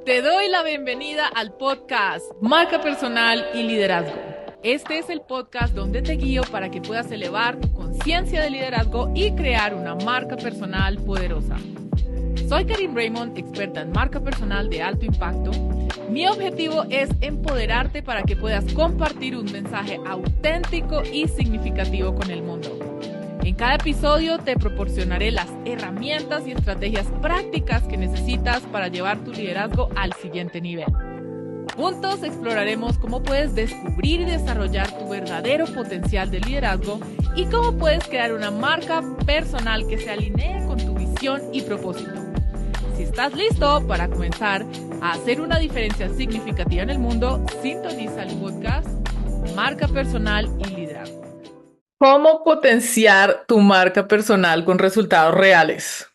Te doy la bienvenida al podcast Marca Personal y Liderazgo. Este es el podcast donde te guío para que puedas elevar tu conciencia de liderazgo y crear una marca personal poderosa. Soy Karim Raymond, experta en marca personal de alto impacto. Mi objetivo es empoderarte para que puedas compartir un mensaje auténtico y significativo con el mundo. En cada episodio te proporcionaré las herramientas y estrategias prácticas que necesitas para llevar tu liderazgo al siguiente nivel. Juntos exploraremos cómo puedes descubrir y desarrollar tu verdadero potencial de liderazgo y cómo puedes crear una marca personal que se alinee con tu visión y propósito. Si estás listo para comenzar a hacer una diferencia significativa en el mundo, sintoniza el podcast Marca Personal y Liderazgo. ¿Cómo potenciar tu marca personal con resultados reales?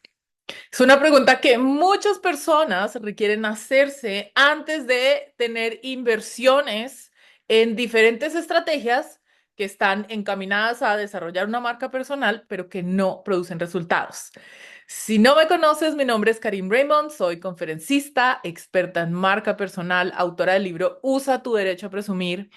Es una pregunta que muchas personas requieren hacerse antes de tener inversiones en diferentes estrategias que están encaminadas a desarrollar una marca personal, pero que no producen resultados. Si no me conoces, mi nombre es Karim Raymond, soy conferencista, experta en marca personal, autora del libro Usa tu derecho a presumir.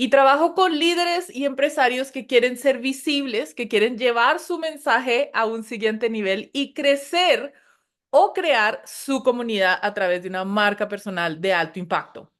Y trabajo con líderes y empresarios que quieren ser visibles, que quieren llevar su mensaje a un siguiente nivel y crecer o crear su comunidad a través de una marca personal de alto impacto.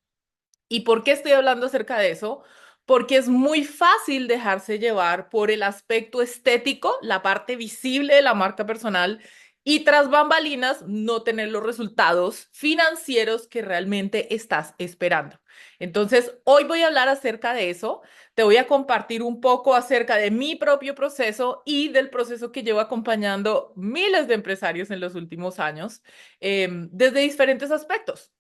¿Y por qué estoy hablando acerca de eso? Porque es muy fácil dejarse llevar por el aspecto estético, la parte visible de la marca personal, y tras bambalinas no tener los resultados financieros que realmente estás esperando. Entonces, hoy voy a hablar acerca de eso. Te voy a compartir un poco acerca de mi propio proceso y del proceso que llevo acompañando miles de empresarios en los últimos años, desde diferentes aspectos.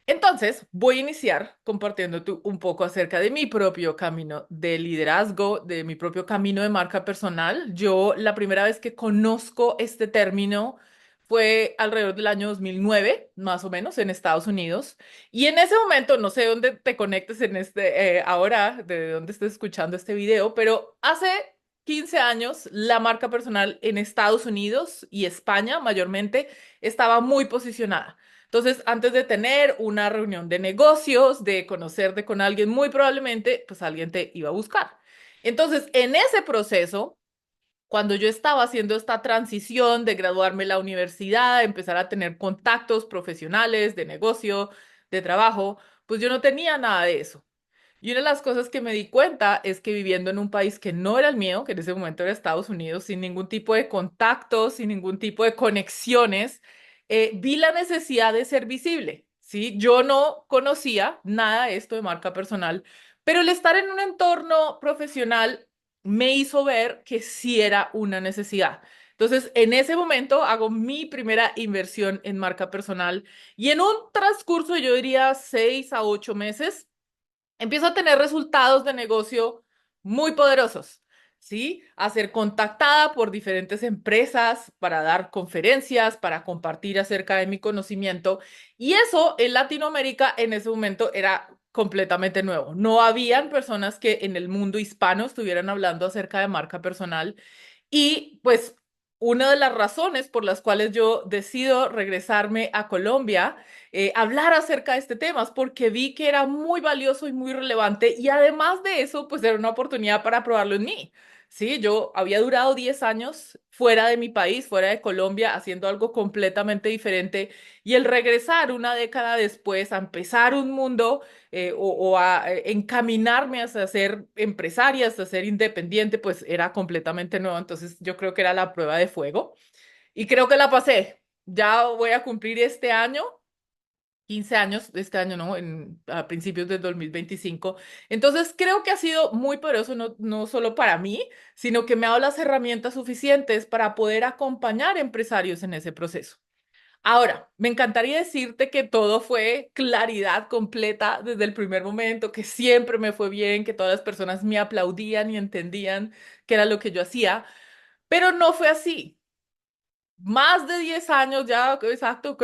Entonces, voy a iniciar compartiéndote un poco acerca de mi propio camino de liderazgo, de mi propio camino de marca personal. Yo la primera vez que conozco este término fue alrededor del año 2009, más o menos, en Estados Unidos. Y en ese momento, no sé dónde te conectes en ahora, de dónde estés escuchando este video, pero hace 15 años la marca personal en Estados Unidos y España mayormente estaba muy posicionada. Entonces, antes de tener una reunión de negocios, de conocerte con alguien, muy probablemente, pues alguien te iba a buscar. Entonces, en ese proceso, cuando yo estaba haciendo esta transición de graduarme en la universidad, empezar a tener contactos profesionales, de negocio, de trabajo, pues yo no tenía nada de eso. Y una de las cosas que me di cuenta es que viviendo en un país que no era el mío, que en ese momento era Estados Unidos, sin ningún tipo de contactos, sin ningún tipo de conexiones, vi la necesidad de ser visible, ¿sí? Yo no conocía nada de esto de marca personal, pero el estar en un entorno profesional me hizo ver que sí era una necesidad. Entonces, en ese momento hago mi primera inversión en marca personal y en un transcurso, yo diría 6 a 8 meses, empiezo a tener resultados de negocio muy poderosos, ¿sí? A ser contactada por diferentes empresas para dar conferencias, para compartir acerca de mi conocimiento. Y eso en Latinoamérica en ese momento era completamente nuevo. No habían personas que en el mundo hispano estuvieran hablando acerca de marca personal. Y pues una de las razones por las cuales yo decido regresarme a Colombia, hablar acerca de este tema, es porque vi que era muy valioso y muy relevante y además de eso, pues era una oportunidad para probarlo en mí. Sí, yo había durado 10 años fuera de mi país, fuera de Colombia, haciendo algo completamente diferente y el regresar una década después a empezar un mundo o a encaminarme hacia ser empresaria, hasta ser independiente, pues era completamente nuevo. Entonces yo creo que era la prueba de fuego y creo que la pasé. Ya voy a cumplir este año. 15 años, este año, ¿no? A principios del 2025. Entonces, creo que ha sido muy poderoso, no solo para mí, sino que me ha dado las herramientas suficientes para poder acompañar empresarios en ese proceso. Ahora, me encantaría decirte que todo fue claridad completa desde el primer momento, que siempre me fue bien, que todas las personas me aplaudían y entendían qué era lo que yo hacía, pero no fue así. Más de 10 años ya, exacto,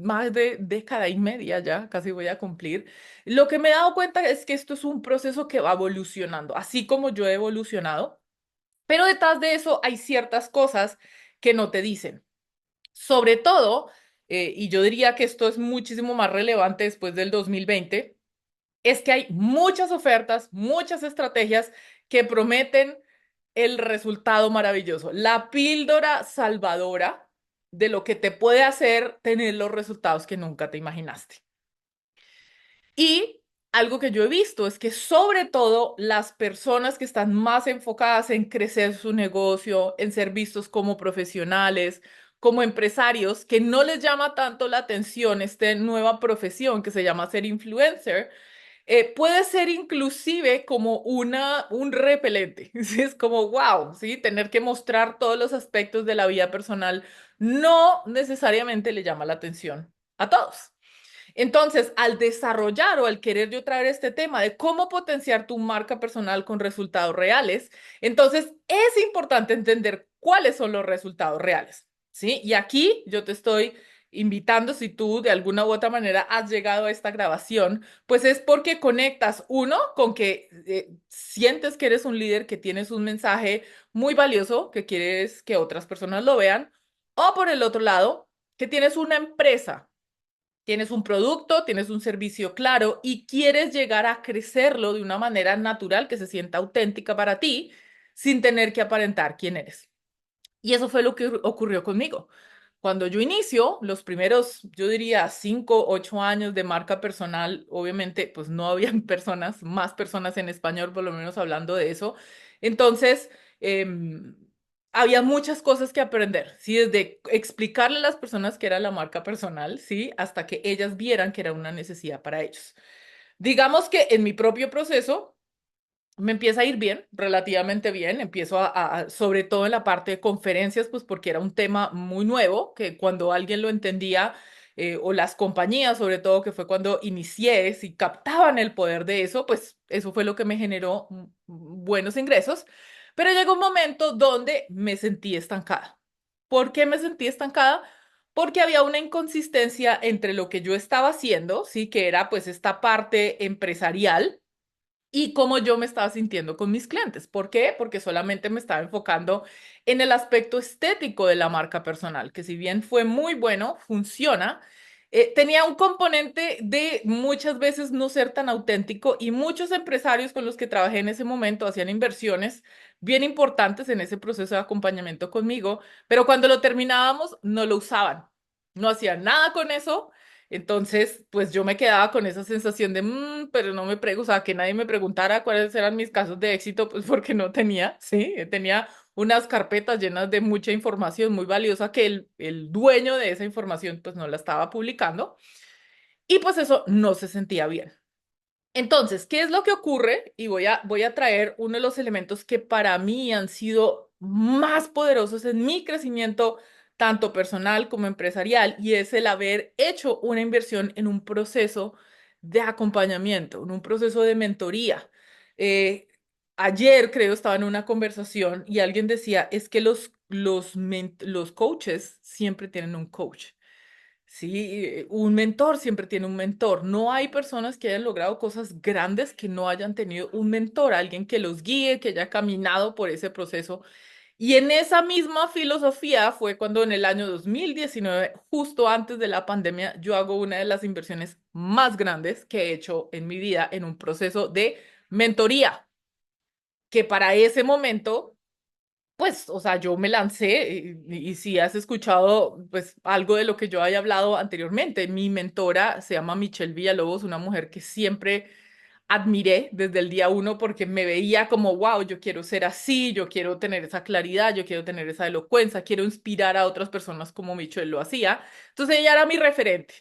más de década y media ya, casi voy a cumplir. Lo que me he dado cuenta es que esto es un proceso que va evolucionando, así como yo he evolucionado, pero detrás de eso hay ciertas cosas que no te dicen. Sobre todo, y yo diría que esto es muchísimo más relevante después del 2020, es que hay muchas ofertas, muchas estrategias que prometen el resultado maravilloso, la píldora salvadora de lo que te puede hacer tener los resultados que nunca te imaginaste. Y algo que yo he visto es que sobre todo las personas que están más enfocadas en crecer su negocio, en ser vistos como profesionales, como empresarios, que no les llama tanto la atención esta nueva profesión que se llama ser influencer, puede ser inclusive como un repelente. ¿Sí? Es como, wow, ¿sí? Tener que mostrar todos los aspectos de la vida personal no necesariamente le llama la atención a todos. Entonces, al desarrollar o al querer yo traer este tema de cómo potenciar tu marca personal con resultados reales, entonces es importante entender cuáles son los resultados reales, ¿sí? Y aquí yo te estoy invitando, si tú de alguna u otra manera has llegado a esta grabación, pues es porque conectas, uno, con que sientes que eres un líder, que tienes un mensaje muy valioso, que quieres que otras personas lo vean, o por el otro lado, que tienes una empresa, tienes un producto, tienes un servicio claro y quieres llegar a crecerlo de una manera natural que se sienta auténtica para ti sin tener que aparentar quién eres. Y eso fue lo que ocurrió conmigo. Cuando yo inicio, los primeros, yo diría, 5, 8 años de marca personal, obviamente, pues no habían personas, más personas en español, por lo menos hablando de eso. Entonces, había muchas cosas que aprender, ¿sí? Desde explicarle a las personas que era la marca personal, ¿sí? Hasta que ellas vieran que era una necesidad para ellos. Digamos que en mi propio proceso, me empieza a ir bien, relativamente bien. Empiezo sobre todo en la parte de conferencias, pues porque era un tema muy nuevo, que cuando alguien lo entendía, o las compañías, sobre todo, que fue cuando inicié, si captaban el poder de eso, pues eso fue lo que me generó buenos ingresos. Pero llegó un momento donde me sentí estancada. ¿Por qué me sentí estancada? Porque había una inconsistencia entre lo que yo estaba haciendo, sí, que era pues esta parte empresarial y cómo yo me estaba sintiendo con mis clientes. ¿Por qué? Porque solamente me estaba enfocando en el aspecto estético de la marca personal, que si bien fue muy bueno, funciona, tenía un componente de muchas veces no ser tan auténtico y muchos empresarios con los que trabajé en ese momento hacían inversiones bien importantes en ese proceso de acompañamiento conmigo, pero cuando lo terminábamos no lo usaban, no hacían nada con eso. Entonces, pues yo me quedaba con esa sensación de, pero no me pregunto, o sea, que nadie me preguntara cuáles eran mis casos de éxito, pues porque no tenía, ¿sí? Tenía unas carpetas llenas de mucha información muy valiosa que el dueño de esa información, pues no la estaba publicando. Y pues eso no se sentía bien. Entonces, ¿qué es lo que ocurre? Y voy a traer uno de los elementos que para mí han sido más poderosos en mi crecimiento, tanto personal como empresarial, y es el haber hecho una inversión en un proceso de acompañamiento, en un proceso de mentoría. Eh, Ayer, creo, estaba en una conversación y alguien decía, es que los coaches siempre tienen un coach. Sí, un mentor siempre tiene un mentor. No hay personas que hayan logrado cosas grandes que no hayan tenido un mentor, alguien que los guíe, que haya caminado por ese proceso. Y en esa misma filosofía fue cuando en el año 2019, justo antes de la pandemia, yo hago una de las inversiones más grandes que he hecho en mi vida en un proceso de mentoría, que para ese momento pues, o sea, yo me lancé y si has escuchado, pues, algo de lo que yo haya hablado anteriormente. Mi mentora se llama Michelle Villalobos, una mujer que siempre admiré desde el día uno porque me veía como, wow, yo quiero ser así, yo quiero tener esa claridad, yo quiero tener esa elocuencia, quiero inspirar a otras personas como Michelle lo hacía. Entonces ella era mi referente.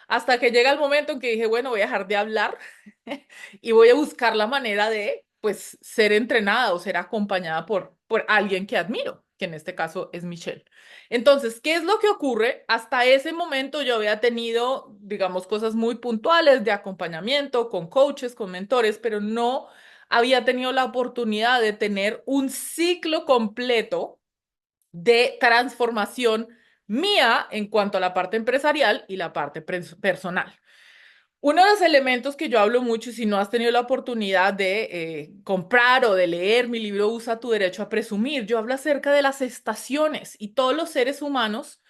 Hasta que llega el momento en que dije, bueno, voy a dejar de hablar y voy a buscar la manera de, pues, ser entrenada o ser acompañada por alguien que admiro, que en este caso es Michelle. Entonces, ¿qué es lo que ocurre? Hasta ese momento yo había tenido, digamos, cosas muy puntuales de acompañamiento con coaches, con mentores, pero no había tenido la oportunidad de tener un ciclo completo de transformación mía en cuanto a la parte empresarial y la parte personal. Uno de los elementos que yo hablo mucho, y si no has tenido la oportunidad de comprar o de leer mi libro Usa tu derecho a presumir, yo hablo acerca de las estaciones y todos los seres humanos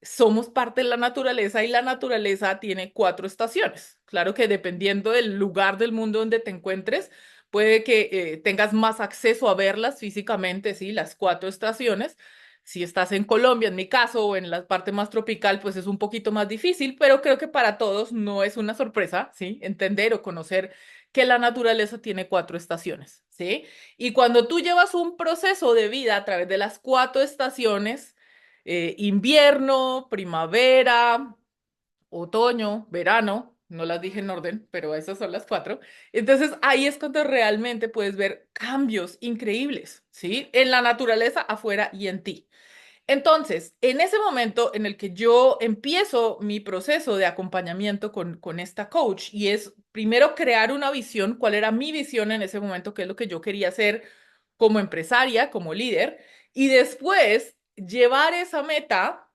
somos parte de la naturaleza y la naturaleza tiene cuatro estaciones. Claro que dependiendo del lugar del mundo donde te encuentres, puede que tengas más acceso a verlas físicamente, sí, las cuatro estaciones. Si estás en Colombia, en mi caso, o en la parte más tropical, pues es un poquito más difícil, pero creo que para todos no es una sorpresa, ¿sí? Entender o conocer que la naturaleza tiene cuatro estaciones, ¿sí? Y cuando tú llevas un proceso de vida a través de las cuatro estaciones, invierno, primavera, otoño, verano, no las dije en orden, pero esas son las cuatro. Entonces ahí es cuando realmente puedes ver cambios increíbles, ¿sí? En la naturaleza, afuera y en ti. Entonces, en ese momento en el que yo empiezo mi proceso de acompañamiento con esta coach, y es primero crear una visión, cuál era mi visión en ese momento, qué es lo que yo quería hacer como empresaria, como líder, y después llevar esa meta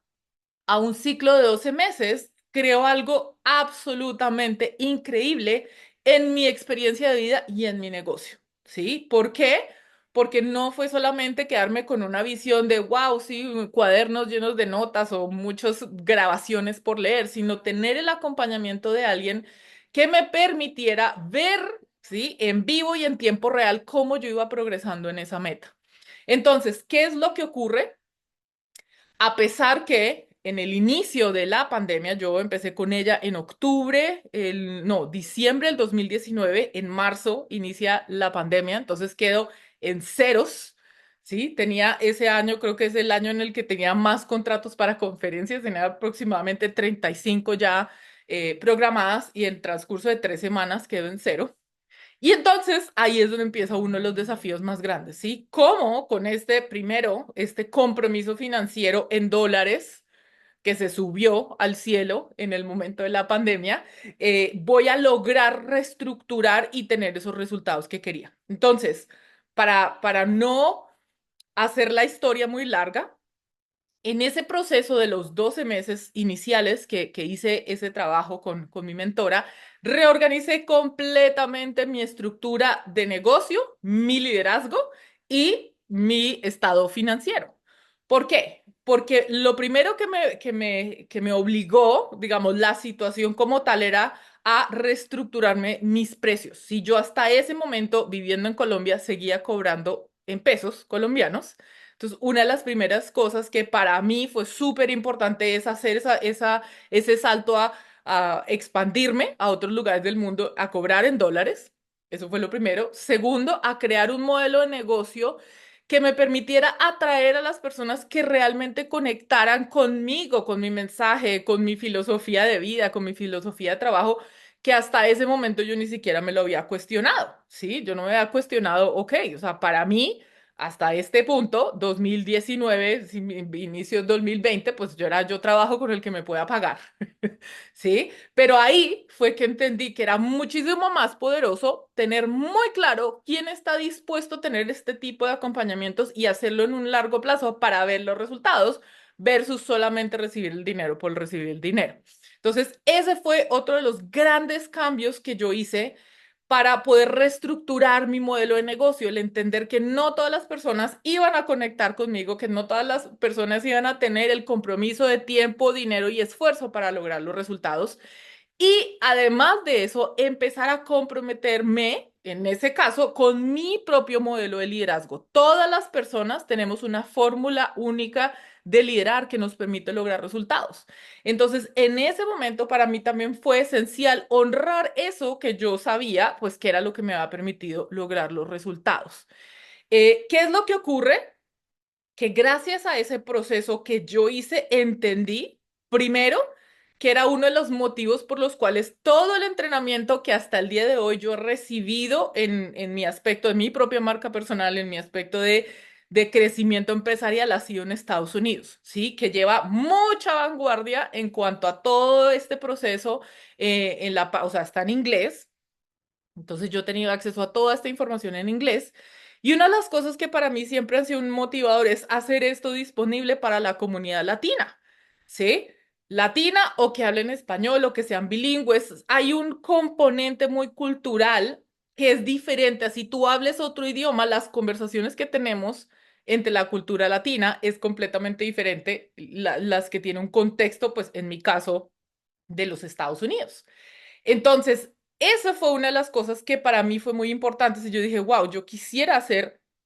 a un ciclo de 12 meses, creo algo absolutamente increíble en mi experiencia de vida y en mi negocio, ¿sí? ¿Por qué? Porque no fue solamente quedarme con una visión de, wow, sí, cuadernos llenos de notas o muchas grabaciones por leer, sino tener el acompañamiento de alguien que me permitiera ver, ¿sí? En vivo y en tiempo real cómo yo iba progresando en esa meta. Entonces, ¿qué es lo que ocurre? A pesar que en el inicio de la pandemia, yo empecé con ella en octubre, no, diciembre del 2019, en marzo inicia la pandemia, entonces quedo en ceros, ¿sí? Tenía ese año, creo que es el año en el que tenía más contratos para conferencias, tenía aproximadamente 35 ya programadas y en transcurso de 3 semanas quedo en cero. Y entonces ahí es donde empieza uno de los desafíos más grandes, ¿sí? ¿Cómo con este primero, este compromiso financiero en dólares que se subió al cielo en el momento de la pandemia, voy a lograr reestructurar y tener esos resultados que quería? Entonces, para no hacer la historia muy larga, en ese proceso de los 12 meses iniciales que hice ese trabajo con mi mentora, reorganicé completamente mi estructura de negocio, mi liderazgo y mi estado financiero. ¿Por qué? Porque lo primero que me obligó, digamos, la situación como tal era a reestructurarme mis precios. Si yo hasta ese momento, viviendo en Colombia, seguía cobrando en pesos colombianos, entonces, una de las primeras cosas que para mí fue súper importante es hacer ese salto a expandirme a otros lugares del mundo, a cobrar en dólares. Eso fue lo primero. Segundo, a crear un modelo de negocio que me permitiera atraer a las personas que realmente conectaran conmigo, con mi mensaje, con mi filosofía de vida, con mi filosofía de trabajo, que hasta ese momento yo ni siquiera me lo había cuestionado, ¿sí? Yo no me había cuestionado, ok, o sea, para mí hasta este punto, 2019, inicio 2020, pues yo trabajo con el que me pueda pagar, ¿sí? Pero ahí fue que entendí que era muchísimo más poderoso tener muy claro quién está dispuesto a tener este tipo de acompañamientos y hacerlo en un largo plazo para ver los resultados versus solamente recibir el dinero por recibir el dinero. Entonces, ese fue otro de los grandes cambios que yo hice para poder reestructurar mi modelo de negocio, el entender que no todas las personas iban a conectar conmigo, que no todas las personas iban a tener el compromiso de tiempo, dinero y esfuerzo para lograr los resultados. Y además de eso, empezar a comprometerme, en ese caso, con mi propio modelo de liderazgo. Todas las personas tenemos una fórmula única de liderar que nos permite lograr resultados. Entonces, en ese momento para mí también fue esencial honrar eso que yo sabía, pues que era lo que me había permitido lograr los resultados. ¿Qué es lo que ocurre? Que gracias a ese proceso que yo hice, entendí, primero, que era uno de los motivos por los cuales todo el entrenamiento que hasta el día de hoy yo he recibido en mi aspecto de mi propia marca personal, en mi aspecto de crecimiento empresarial, ha sido en Estados Unidos, ¿sí? Que lleva mucha vanguardia en cuanto a todo este proceso, o sea, está en inglés. Entonces yo he tenido acceso a toda esta información en inglés. Y una de las cosas que para mí siempre han sido un motivador es hacer esto disponible para la comunidad latina, ¿sí? Latina o que hablen español o que sean bilingües. Hay un componente muy cultural que es diferente. Así tú hables otro idioma, las conversaciones que tenemos entre la cultura latina es completamente diferente, las que tienen un contexto, pues en mi caso, de los Estados Unidos. Entonces, esa fue una de las cosas que para mí fue muy importante. Y yo dije, wow, yo quisiera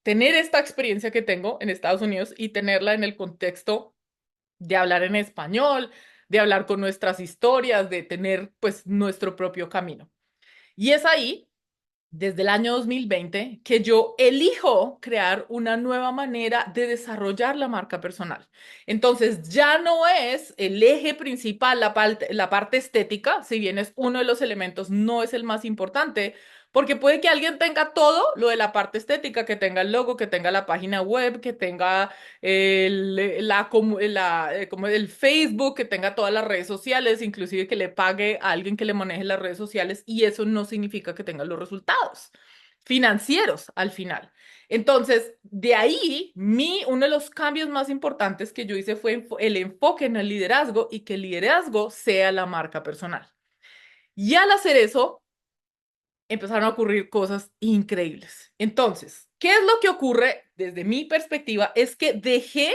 tener esta experiencia que tengo en Estados Unidos y tenerla en el contexto de hablar en español, de hablar con nuestras historias, de tener pues nuestro propio camino. Y es ahí, desde el año 2020, que yo elijo crear una nueva manera de desarrollar la marca personal. Entonces, ya no es el eje principal la parte estética, si bien es uno de los elementos, no es el más importante, porque puede que alguien tenga todo lo de la parte estética, que tenga el logo, que tenga la página web, que tenga como el Facebook, que tenga todas las redes sociales, inclusive que le pague a alguien que le maneje las redes sociales, y eso no significa que tenga los resultados financieros al final. Entonces, de ahí, uno de los cambios más importantes que yo hice fue el enfoque en el liderazgo y que el liderazgo sea la marca personal. Y al hacer eso, empezaron a ocurrir cosas increíbles. Entonces, ¿qué es lo que ocurre desde mi perspectiva? Es que dejé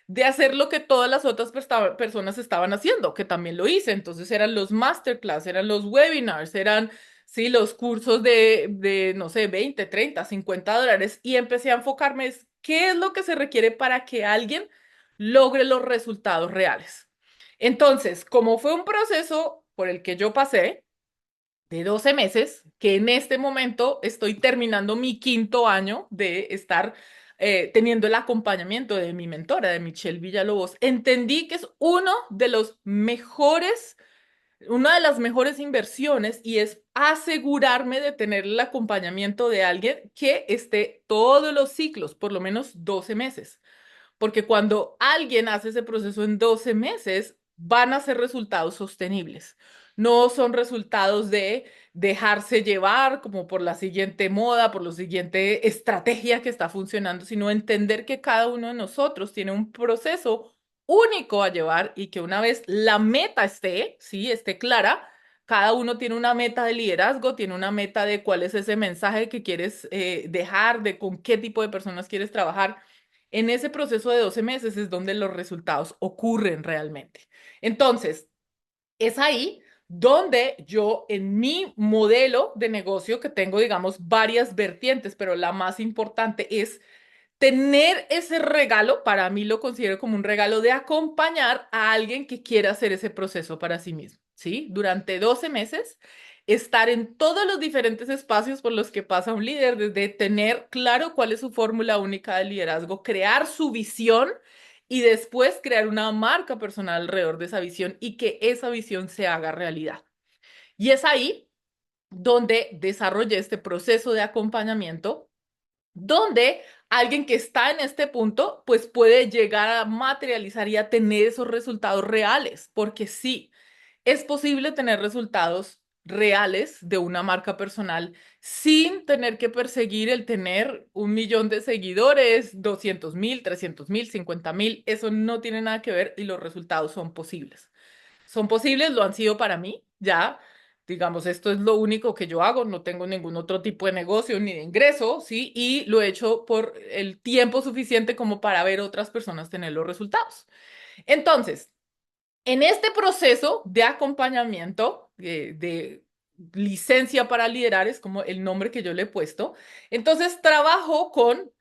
de hacer lo que todas las otras personas estaban haciendo, que también lo hice. Entonces eran los masterclass, eran los webinars, eran, sí, los cursos no sé, 20, 30, $50. Y empecé a enfocarme, ¿qué es lo que se requiere para que alguien logre los resultados reales? Entonces, como fue un proceso por el que yo pasé, de 12 meses, que en este momento estoy terminando mi quinto año de estar teniendo el acompañamiento de mi mentora, de Michelle Villalobos, entendí que es una de las mejores inversiones y es asegurarme de tener el acompañamiento de alguien que esté todos los ciclos, por lo menos 12 meses. Porque cuando alguien hace ese proceso en 12 meses, van a ser resultados sostenibles. No son resultados de dejarse llevar como por la siguiente moda, por la siguiente estrategia que está funcionando, sino entender que cada uno de nosotros tiene un proceso único a llevar y que una vez la meta sí, esté clara, cada uno tiene una meta de liderazgo, tiene una meta de cuál es ese mensaje que quieres dejar, de con qué tipo de personas quieres trabajar. En ese proceso de 12 meses es donde los resultados ocurren realmente. Entonces, es ahí donde yo en mi modelo de negocio, que tengo, digamos, varias vertientes, pero la más importante es tener ese regalo, para mí lo considero como un regalo de acompañar a alguien que quiera hacer ese proceso para sí mismo, ¿sí? Durante 12 meses, estar en todos los diferentes espacios por los que pasa un líder, desde tener claro cuál es su fórmula única de liderazgo, crear su visión y después crear una marca personal alrededor de esa visión y que esa visión se haga realidad. Y es ahí donde desarrollé este proceso de acompañamiento donde alguien que está en este punto, pues puede llegar a materializar y a tener esos resultados reales, porque sí, es posible tener resultados reales de una marca personal sin tener que perseguir el tener 1 millón de seguidores, 200,000, 300,000, 50,000, eso no tiene nada que ver y los resultados son posibles. Son posibles, lo han sido para mí, ya, digamos, esto es lo único que yo hago, no tengo ningún otro tipo de negocio ni de ingreso, ¿sí? Y lo he hecho por el tiempo suficiente como para ver otras personas tener los resultados. Entonces, en este proceso de acompañamiento, de licencia para liderar, es como el nombre que yo le he puesto, entonces trabajo con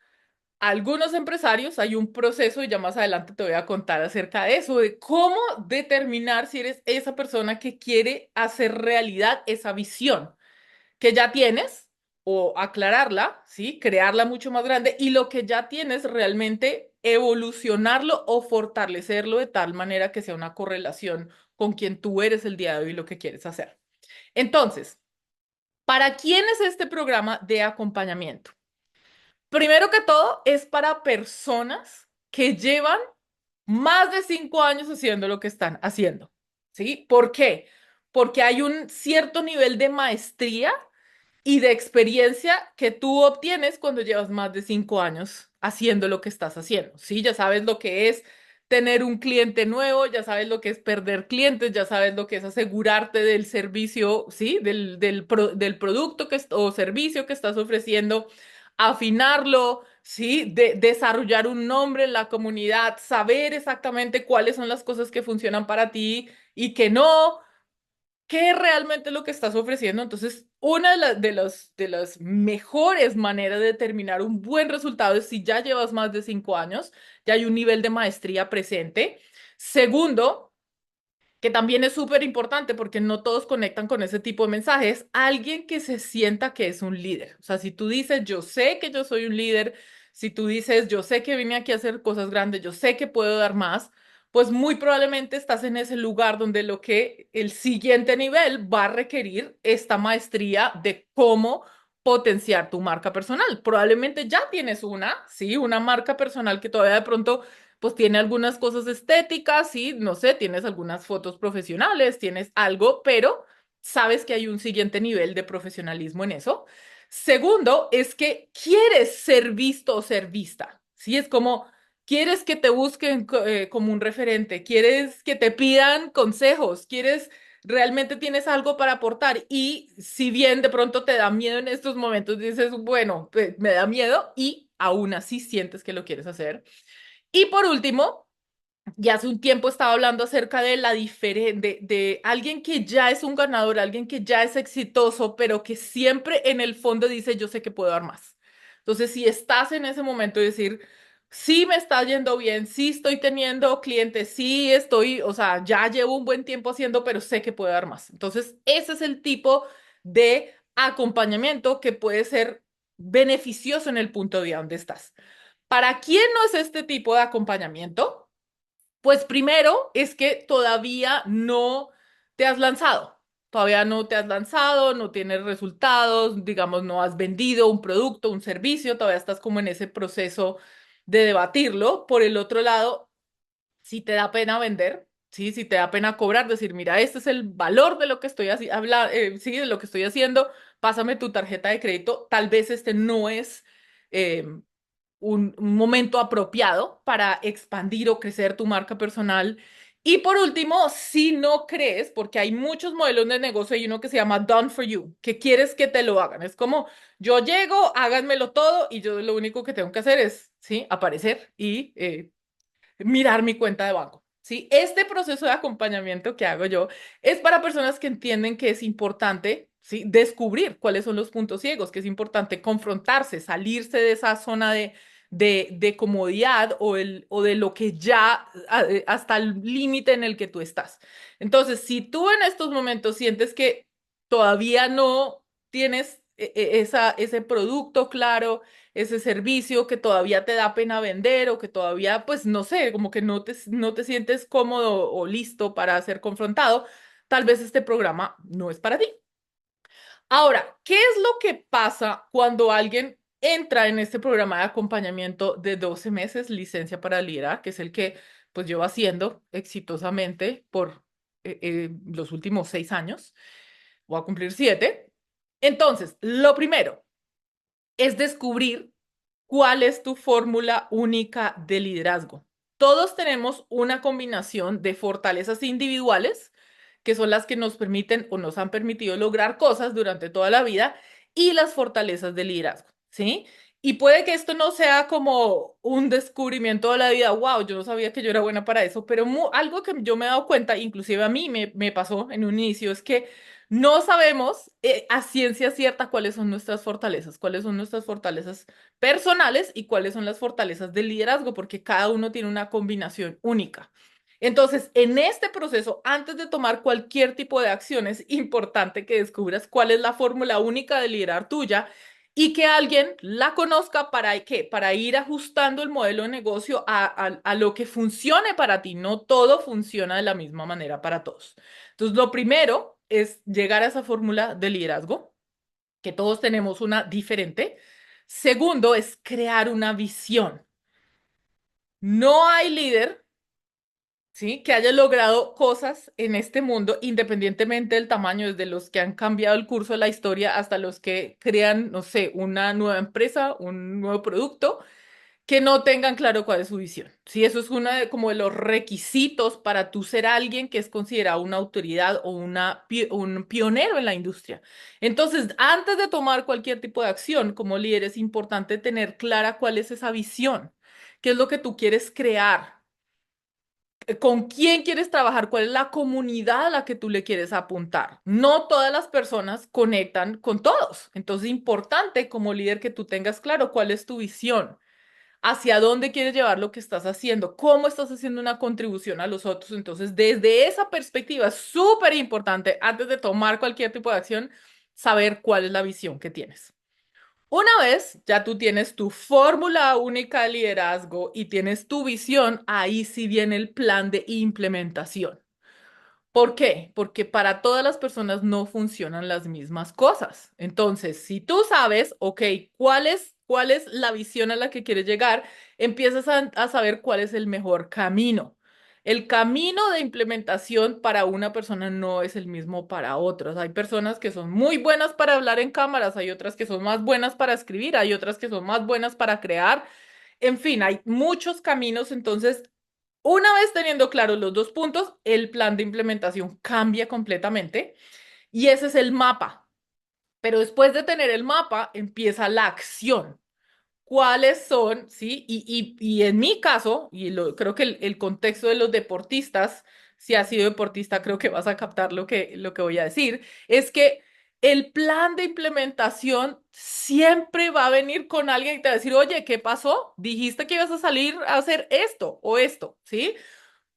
algunos empresarios, hay un proceso y ya más adelante te voy a contar acerca de eso, de cómo determinar si eres esa persona que quiere hacer realidad esa visión que ya tienes o aclararla, ¿sí? Crearla mucho más grande y lo que ya tienes realmente evolucionarlo o fortalecerlo de tal manera que sea una correlación con quien tú eres el día de hoy y lo que quieres hacer. Entonces, ¿para quién es este programa de acompañamiento? Primero que todo, es para personas que llevan más de 5 años haciendo lo que están haciendo. ¿Sí? ¿Por qué? Porque hay un cierto nivel de maestría y de experiencia que tú obtienes cuando llevas más de 5 años haciendo lo que estás haciendo. ¿Sí? Ya sabes lo que es tener un cliente nuevo, ya sabes lo que es perder clientes, ya sabes lo que es asegurarte del servicio, ¿sí? Del producto o servicio que estás ofreciendo, afinarlo, ¿sí? De desarrollar un nombre en la comunidad, saber exactamente cuáles son las cosas que funcionan para ti y que no, qué es realmente lo que estás ofreciendo. Entonces, una de las mejores maneras de determinar un buen resultado es si ya llevas más de 5 años, ya hay un nivel de maestría presente. Segundo, que también es súper importante porque no todos conectan con ese tipo de mensajes, alguien que se sienta que es un líder. O sea, si tú dices, yo sé que yo soy un líder, si tú dices, yo sé que vine aquí a hacer cosas grandes, yo sé que puedo dar más, pues muy probablemente estás en ese lugar donde lo que el siguiente nivel va a requerir esta maestría de cómo potenciar tu marca personal. Probablemente ya tienes una, sí, una marca personal que todavía de pronto pues tiene algunas cosas estéticas, sí, no sé, tienes algunas fotos profesionales, tienes algo, pero sabes que hay un siguiente nivel de profesionalismo en eso. Segundo, es que quieres ser visto o ser vista, sí, es como, quieres que te busquen como un referente, quieres que te pidan consejos, quieres, realmente tienes algo para aportar y si bien de pronto te da miedo en estos momentos, dices, bueno, me da miedo y aún así sientes que lo quieres hacer. Y por último, ya hace un tiempo estaba hablando acerca de la diferencia, de alguien que ya es un ganador, alguien que ya es exitoso, pero que siempre en el fondo dice, yo sé que puedo dar más. Entonces, si estás en ese momento de decir, sí me está yendo bien, sí estoy teniendo clientes, sí estoy, o sea, ya llevo un buen tiempo haciendo, pero sé que puedo dar más. Entonces, ese es el tipo de acompañamiento que puede ser beneficioso en el punto de vida donde estás. ¿Para quién no es este tipo de acompañamiento? Pues primero es que todavía no te has lanzado, todavía no te has lanzado, no tienes resultados, digamos, no has vendido un producto, un servicio, todavía estás como en ese proceso de debatirlo. Por el otro lado, si te da pena vender, ¿sí? Si te da pena cobrar, decir, mira, este es el valor de lo que estoy sí, de lo que estoy haciendo, pásame tu tarjeta de crédito, tal vez este no es... em, un momento apropiado para expandir o crecer tu marca personal. Y por último, si no crees, porque hay muchos modelos de negocio, hay uno que se llama Done for You, que quieres que te lo hagan. Es como yo llego, háganmelo todo y yo lo único que tengo que hacer es, ¿sí? Aparecer y mirar mi cuenta de banco. ¿Sí? Este proceso de acompañamiento que hago yo es para personas que entienden que es importante, ¿sí? Descubrir cuáles son los puntos ciegos, que es importante confrontarse, salirse de esa zona de comodidad o de lo que ya hasta el límite en el que tú estás. Entonces, si tú en estos momentos sientes que todavía no tienes ese producto claro, ese servicio que todavía te da pena vender o que todavía, pues no sé, como que no te sientes cómodo o listo para ser confrontado, tal vez este programa no es para ti. Ahora, ¿qué es lo que pasa cuando alguien entra en este programa de acompañamiento de 12 meses, licencia para liderar, que es el que pues llevo haciendo exitosamente por los últimos 6 años? Voy a cumplir 7. Entonces, lo primero es descubrir cuál es tu fórmula única de liderazgo. Todos tenemos una combinación de fortalezas individuales, que son las que nos permiten o nos han permitido lograr cosas durante toda la vida, y las fortalezas de liderazgo, ¿sí? Y puede que esto no sea como un descubrimiento de la vida, wow, yo no sabía que yo era buena para eso, pero algo que yo me he dado cuenta, inclusive a mí me pasó en un inicio, es que no sabemos a ciencia cierta cuáles son nuestras fortalezas, cuáles son nuestras fortalezas personales y cuáles son las fortalezas del liderazgo, porque cada uno tiene una combinación única. Entonces, en este proceso, antes de tomar cualquier tipo de acción, es importante que descubras cuál es la fórmula única de liderar tuya y que alguien la conozca para qué, para ir ajustando el modelo de negocio a lo que funcione para ti. No todo funciona de la misma manera para todos. Entonces, lo primero es llegar a esa fórmula de liderazgo, que todos tenemos una diferente. Segundo es crear una visión. No hay líder, ¿sí? Que haya logrado cosas en este mundo, independientemente del tamaño, desde los que han cambiado el curso de la historia hasta los que crean, no sé, una nueva empresa, un nuevo producto, que no tengan claro cuál es su visión. Sí, eso es uno de, como de los requisitos para tú ser alguien que es considerado una autoridad o un pionero en la industria. Entonces, antes de tomar cualquier tipo de acción como líder, es importante tener clara cuál es esa visión, qué es lo que tú quieres crear, con quién quieres trabajar, cuál es la comunidad a la que tú le quieres apuntar. No todas las personas conectan con todos. Entonces, es importante como líder que tú tengas claro cuál es tu visión, hacia dónde quieres llevar lo que estás haciendo, cómo estás haciendo una contribución a los otros. Entonces, desde esa perspectiva, es súper importante, antes de tomar cualquier tipo de acción, saber cuál es la visión que tienes. Una vez ya tú tienes tu fórmula única de liderazgo y tienes tu visión, ahí sí viene el plan de implementación. ¿Por qué? Porque para todas las personas no funcionan las mismas cosas. Entonces, si tú sabes, ok, cuál es la visión a la que quieres llegar, empiezas a saber cuál es el mejor camino. El camino de implementación para una persona no es el mismo para otras. Hay personas que son muy buenas para hablar en cámaras, hay otras que son más buenas para escribir, hay otras que son más buenas para crear. En fin, hay muchos caminos, entonces una vez teniendo claros los dos puntos, el plan de implementación cambia completamente y ese es el mapa. Pero después de tener el mapa, empieza la acción. ¿Cuáles son? Sí, y en mi caso, creo que el contexto de los deportistas, si has sido deportista, creo que vas a captar lo que voy a decir, es que el plan de implementación siempre va a venir con alguien que te va a decir, oye, ¿qué pasó? Dijiste que ibas a salir a hacer esto o esto, ¿sí?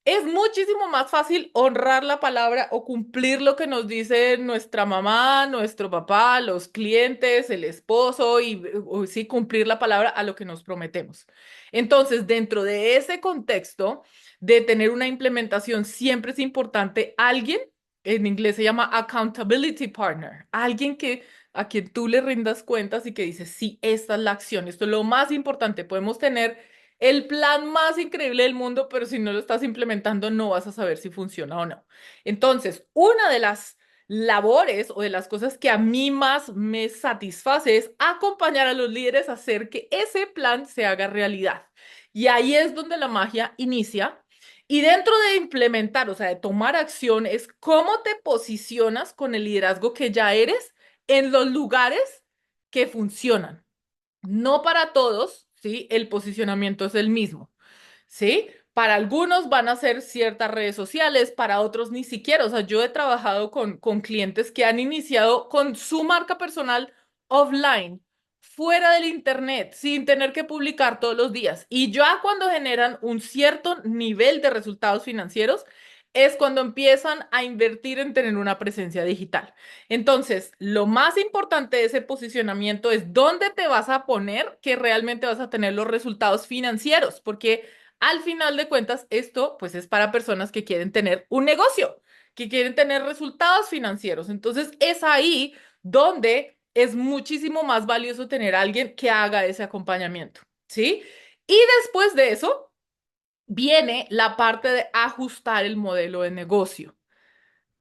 Es muchísimo más fácil honrar la palabra o cumplir lo que nos dice nuestra mamá, nuestro papá, los clientes, el esposo y o sí cumplir la palabra a lo que nos prometemos. Entonces, dentro de ese contexto de tener una implementación, siempre es importante alguien, en inglés se llama accountability partner, alguien que a quien tú le rindas cuentas y que dices, sí, esta es la acción, esto es lo más importante. Podemos tener el plan más increíble del mundo, pero si no lo estás implementando, no vas a saber si funciona o no. Entonces, una de las labores o de las cosas que a mí más me satisface es acompañar a los líderes a hacer que ese plan se haga realidad. Y ahí es donde la magia inicia. Y dentro de implementar, o sea, de tomar acción, es cómo te posicionas con el liderazgo que ya eres en los lugares que funcionan. No para todos, ¿sí? El posicionamiento es el mismo, ¿sí? Para algunos van a ser ciertas redes sociales, para otros ni siquiera. O sea, yo he trabajado con clientes que han iniciado con su marca personal offline, fuera del internet, sin tener que publicar todos los días. Y ya cuando generan un cierto nivel de resultados financieros, es cuando empiezan a invertir en tener una presencia digital. Entonces, lo más importante de ese posicionamiento es dónde te vas a poner que realmente vas a tener los resultados financieros, porque al final de cuentas esto pues es para personas que quieren tener un negocio, que quieren tener resultados financieros. Entonces, es ahí donde es muchísimo más valioso tener a alguien que haga ese acompañamiento, ¿sí? Y después de eso viene la parte de ajustar el modelo de negocio.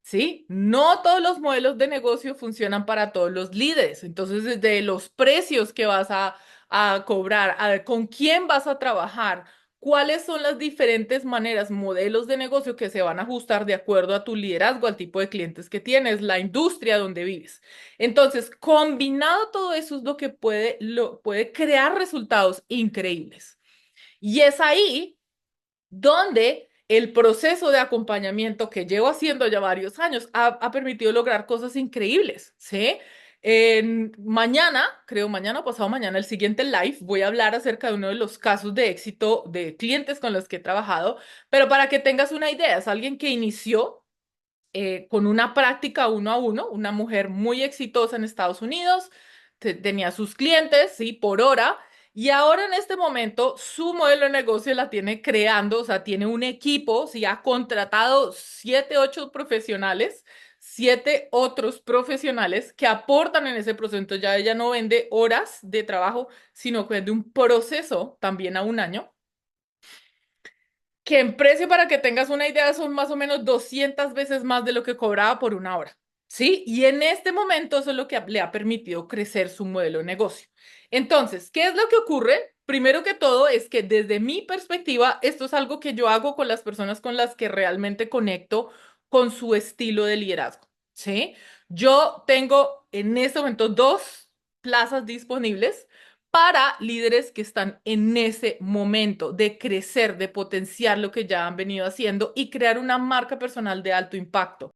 ¿Sí? No todos los modelos de negocio funcionan para todos los líderes. Entonces, desde los precios que vas a cobrar, a ver, con quién vas a trabajar, cuáles son las diferentes maneras, modelos de negocio que se van a ajustar de acuerdo a tu liderazgo, al tipo de clientes que tienes, la industria donde vives. Entonces, combinado todo eso es lo que puede crear resultados increíbles. Y es ahí donde el proceso de acompañamiento que llevo haciendo ya varios años ha permitido lograr cosas increíbles, ¿sí? Mañana, creo mañana o pasado mañana, el siguiente live, voy a hablar acerca de uno de los casos de éxito de clientes con los que he trabajado, pero para que tengas una idea, es alguien que inició con una práctica uno a uno, una mujer muy exitosa en Estados Unidos, tenía sus clientes, sí, por hora, y ahora en este momento su modelo de negocio la tiene creando, o sea, tiene un equipo, sí, ha contratado 7, 8 profesionales, 7 otros profesionales que aportan en ese proceso. Entonces ya ella no vende horas de trabajo, sino que vende un proceso también a un año que en precio, para que tengas una idea, son más o menos 200 veces más de lo que cobraba por una hora. ¿Sí? Y en este momento eso es lo que le ha permitido crecer su modelo de negocio. Entonces, ¿qué es lo que ocurre? Primero que todo es que desde mi perspectiva, esto es algo que yo hago con las personas con las que realmente conecto con su estilo de liderazgo, ¿sí? Yo tengo en este momento dos plazas disponibles para líderes que están en ese momento de crecer, de potenciar lo que ya han venido haciendo y crear una marca personal de alto impacto.